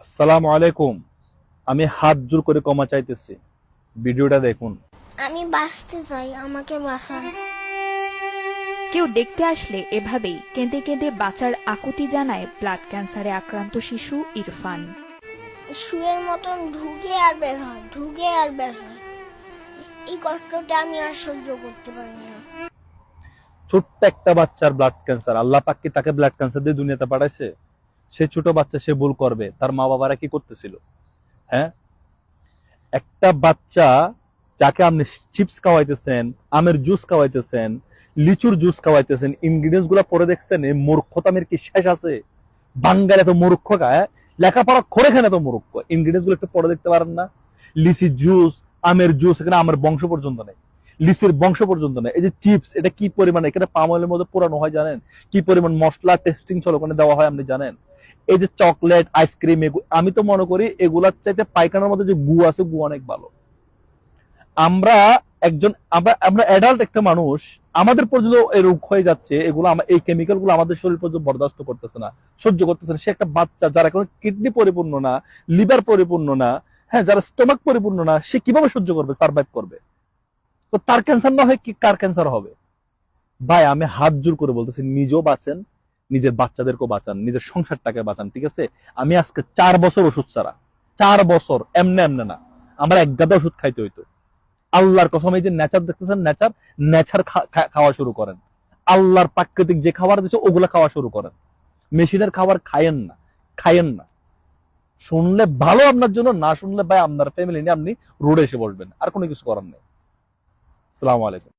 আসসালামু আলাইকুম। আমি হাত জোর করে ক্ষমা চাইতেছি, ভিডিওটা দেখুন। আমি বাঁচতে চাই, আমাকে বাঁচান। কেউ দেখতে আসলে এভাবেই কেঁদে কেঁদে বাঁচার আকুতি জানায় ব্লাড ক্যান্সারে আক্রান্ত শিশু ইরফান। শুয়ের মতন ঢুকে আর বের হয়, ঢুকে আর বের হয়। এই কষ্টটা আমি আর সহ্য করতে পারি না। ছোট্ট একটা বাচ্চার ব্লাড ক্যান্সার, আল্লাহ পাক কি তাকে ব্লাড ক্যান্সার দিয়ে দুনিয়াতে পাঠাইছে? সে ছোট বাচ্চা, সে ভুল করবে। তার মা বাবারা কি করতেছিল? হ্যাঁ, একটা বাচ্চা যাকে আপনি চিপস খাওয়াইতেছেন, আমের জুস খাওয়াইতেছেন, লিচুর জুস খাওয়াইতেছেন, ইনগ্রিডিয়েন্টস গুলা পরে দেখছেন, এই মূর্খতামের কি শেষ আছে? বাঙ্গাল এত মূর্খ গায়ে, লেখাপড়া করে খান এত মূর্খ, ইনগ্রিডিয়েন্টস গুলো একটু পরে দেখতে পারেন না? লিচি জুস, আমের জুস, এখানে আমের বংশ পর্যন্ত নেই, লিচির বংশ পর্যন্ত নেই। এই যে চিপস, এটা কি পরিমাণ এখানে পাম অয়েলের মধ্যে পোড়ানো হয় জানেন? কি পরিমাণ মশলা টেস্টিং চলো ওখানে দেওয়া হয় আপনি জানেন? এই যে চকলেট, আইসক্রিম, আমি তো মনে করি এগুলার চাইতে পায়খানার মধ্যে যে গু আছে, গু অনেক ভালো। আমরা আমরা অ্যাডাল্ট একটা মানুষ, আমাদের পর্যন্ত এই রোগ হয়ে যাচ্ছে, এগুলো এই কেমিক্যাল গুলো আমাদের শরীর পর্যন্ত বরদাস্ত করতেছে না, সহ্য করতেছে না। সে একটা বাচ্চা, যার এখন কিডনি পরিপূর্ণ না, লিভার পরিপূর্ণ না, হ্যাঁ, যারা স্টমাক পরিপূর্ণ না, সে কিভাবে সহ্য করবে, সার্ভাইভ করবে? তো তার ক্যান্সার না হয় কি কার ক্যান্সার হবে? ভাই, আমি হাত জোর করে বলতেছি, নিজেও বাঁচেন, নিজের বাচ্চাদেরকেও বাঁচান, নিজের সংসারটাকে বাঁচান, ঠিক আছে? আমি আজকে 4 বছর ওষুধ ছাড়া, 4 বছর, এমনে এমনে না, আমার এক গাদা ওষুধ খাইতে হইতো। আল্লাহর কসম, এই যে নেচার দেখতেছেন, নেচার, নেচার খাওয়া শুরু করেন। আল্লাহর প্রাকৃতিক যে খাবার দিচ্ছে ওগুলা খাওয়া শুরু করেন। মেশিনের খাবার খায়েন না, খায়েন না। শুনলে ভালো আপনার জন্য, না শুনলে ভাই আপনার ফ্যামিলি নিয়ে আপনি রোডে এসে বসবেন, আর কোনো কিছু করার নেই। আসসালামু আলাইকুম।